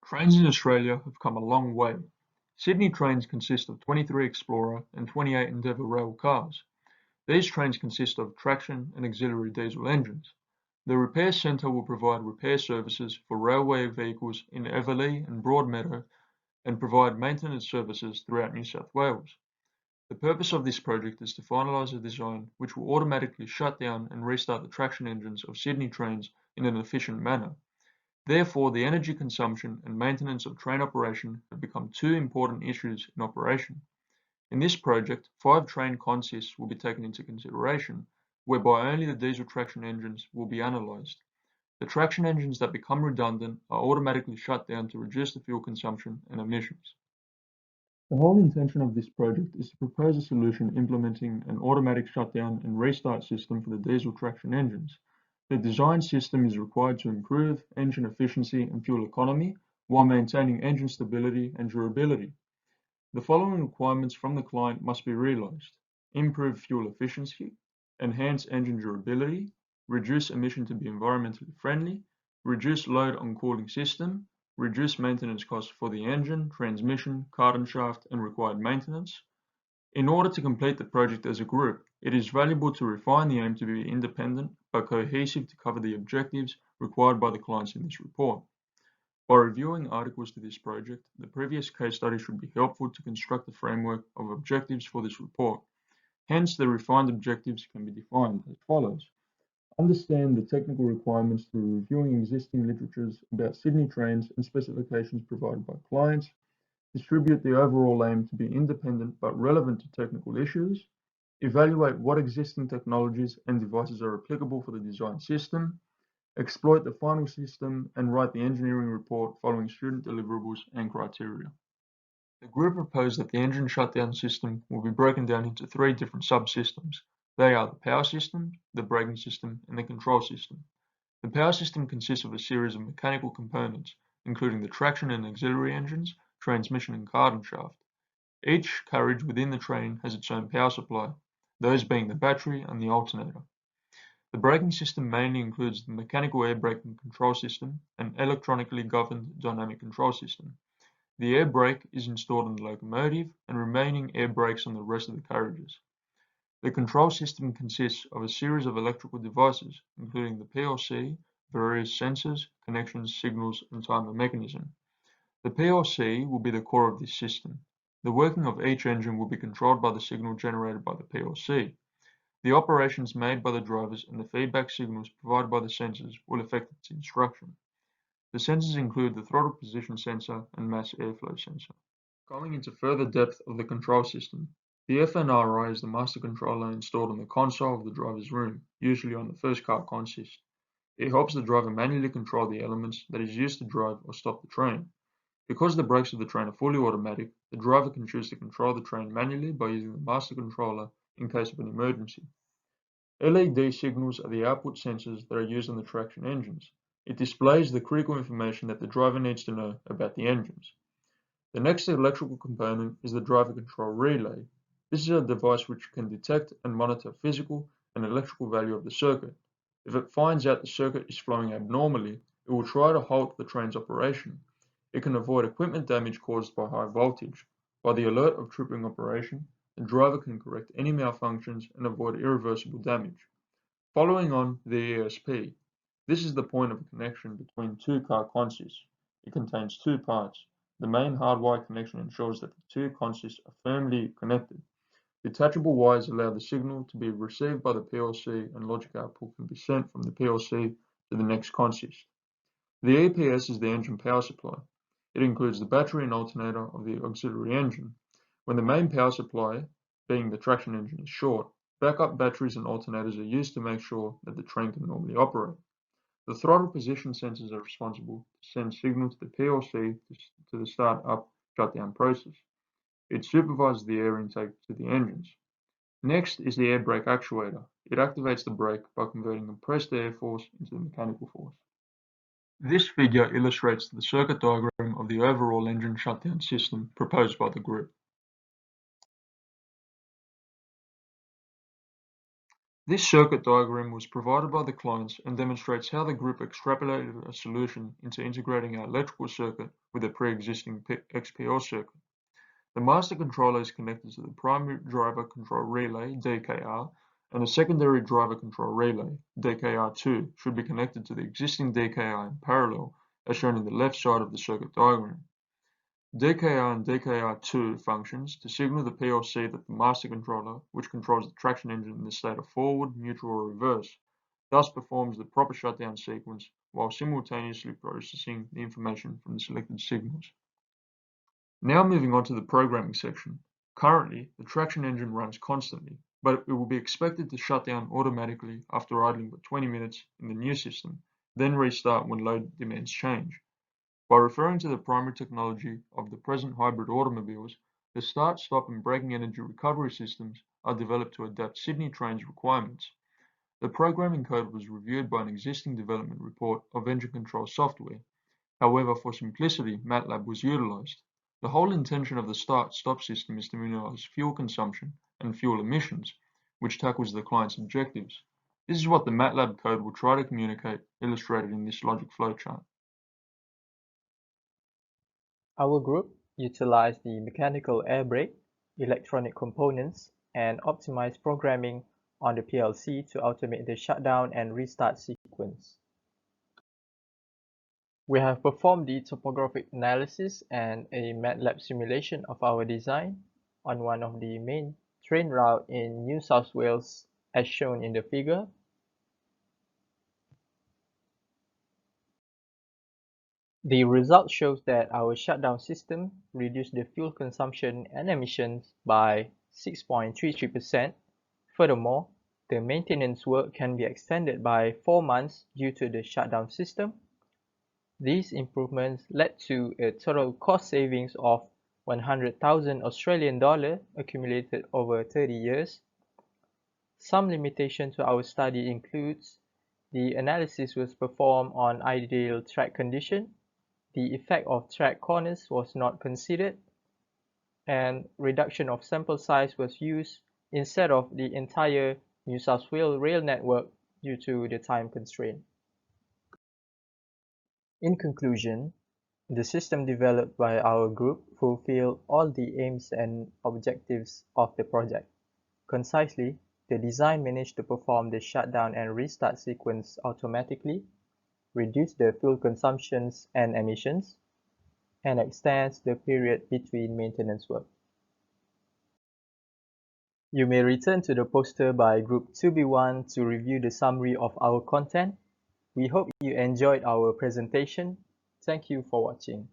Trains in Australia have come a long way. Sydney trains consist of 23 Explorer and 28 Endeavour rail cars. These trains consist of traction and auxiliary diesel engines. The repair centre will provide repair services for railway vehicles in Everleigh and Broadmeadow and provide maintenance services throughout New South Wales. The purpose of this project is to finalise a design which will automatically shut down and restart the traction engines of Sydney trains in an efficient manner. Therefore, the energy consumption and maintenance of train operation have become two important issues in operation. In this project, 5 train consists will be taken into consideration, whereby only the diesel traction engines will be analysed. The traction engines that become redundant are automatically shut down to reduce the fuel consumption and emissions. The whole intention of this project is to propose a solution implementing an automatic shutdown and restart system for the diesel traction engines. The design system is required to improve engine efficiency and fuel economy while maintaining engine stability and durability. The following requirements from the client must be realised: improve fuel efficiency, enhance engine durability, reduce emission to be environmentally friendly, reduce load on cooling system, reduce maintenance costs for the engine, transmission, cart shaft and required maintenance. In order to complete the project as a group, it is valuable to refine the aim to be independent but cohesive to cover the objectives required by the clients in this report. By reviewing articles to this project, the previous case study should be helpful to construct the framework of objectives for this report. Hence, the refined objectives can be defined as follows. Understand the technical requirements through reviewing existing literatures about Sydney trains and specifications provided by clients. Distribute the overall aim to be independent but relevant to technical issues. Evaluate what existing technologies and devices are applicable for the design system. Exploit the final system and write the engineering report following student deliverables and criteria. The group proposed that the engine shutdown system will be broken down into 3 different subsystems. They are the power system, the braking system, and the control system. The power system consists of a series of mechanical components, including the traction and auxiliary engines, transmission and cart and shaft. Each carriage within the train has its own power supply, those being the battery and the alternator. The braking system mainly includes the mechanical air braking control system and electronically governed dynamic control system. The air brake is installed on the locomotive and remaining air brakes on the rest of the carriages. The control system consists of a series of electrical devices, including the PLC, various sensors, connections, signals, and timer mechanism. The PLC will be the core of this system. The working of each engine will be controlled by the signal generated by the PLC. The operations made by the drivers and the feedback signals provided by the sensors will affect its instruction. The sensors include the throttle position sensor and mass airflow sensor. Going into further depth of the control system, the FNRI is the master controller installed on the console of the driver's room, usually on the first car consist. It helps the driver manually control the elements that is used to drive or stop the train. Because the brakes of the train are fully automatic, the driver can choose to control the train manually by using the master controller in case of an emergency. LED signals are the output sensors that are used on the traction engines. It displays the critical information that the driver needs to know about the engines. The next electrical component is the driver control relay. This is a device which can detect and monitor physical and electrical value of the circuit. If it finds out the circuit is flowing abnormally, it will try to halt the train's operation. It can avoid equipment damage caused by high voltage. By the alert of tripping operation, the driver can correct any malfunctions and avoid irreversible damage. Following on, the ESP. This is the point of connection between 2 car consists. It contains 2 parts. The main hardwire connection ensures that the 2 consists are firmly connected. Detachable wires allow the signal to be received by the PLC and logic output can be sent from the PLC to the next consist. The EPS is the engine power supply. It includes the battery and alternator of the auxiliary engine. When the main power supply, being the traction engine, is short, backup batteries and alternators are used to make sure that the train can normally operate. The throttle position sensors are responsible to send signal to the PLC to the start-up shutdown process. It supervises the air intake to the engines. Next is the air brake actuator. It activates the brake by converting compressed air force into the mechanical force. This figure illustrates the circuit diagram of the overall engine shutdown system proposed by the group. This circuit diagram was provided by the clients and demonstrates how the group extrapolated a solution into integrating our electrical circuit with a pre-existing XPL circuit. The master controller is connected to the primary driver control relay, DKR, and the secondary driver control relay, DKR2, should be connected to the existing DKR in parallel, as shown in the left side of the circuit diagram. DKR and DKR2 functions to signal the PLC that the master controller, which controls the traction engine in the state of forward, neutral, or reverse, thus performs the proper shutdown sequence while simultaneously processing the information from the selected signals. Now moving on to the programming section. Currently, the traction engine runs constantly, but it will be expected to shut down automatically after idling for 20 minutes in the new system, then restart when load demands change. By referring to the primary technology of the present hybrid automobiles, the start, stop and braking energy recovery systems are developed to adapt Sydney Train's requirements. The programming code was reviewed by an existing development report of engine control software. However, for simplicity, MATLAB was utilized. The whole intention of the start-stop system is to minimize fuel consumption and fuel emissions, which tackles the client's objectives. This is what the MATLAB code will try to communicate, illustrated in this logic flowchart. Our group utilized the mechanical air brake, electronic components, and optimized programming on the PLC to automate the shutdown and restart sequence. We have performed the topographic analysis and a MATLAB simulation of our design on one of the main train route in New South Wales as shown in the figure. The result shows that our shutdown system reduced the fuel consumption and emissions by 6.33%. Furthermore, the maintenance work can be extended by 4 months due to the shutdown system. These improvements led to a total cost savings of 100,000 Australian dollar accumulated over 30 years. Some limitation to our study includes the analysis was performed on ideal track condition, the effect of track corners was not considered, and reduction of sample size was used instead of the entire New South Wales rail network due to the time constraint. In conclusion, the system developed by our group fulfilled all the aims and objectives of the project. Concisely, the design managed to perform the shutdown and restart sequence automatically, reduce the fuel consumptions and emissions, and extends the period between maintenance work. You may return to the poster by Group 2B1 to review the summary of our content. We hope you enjoyed our presentation. Thank you for watching.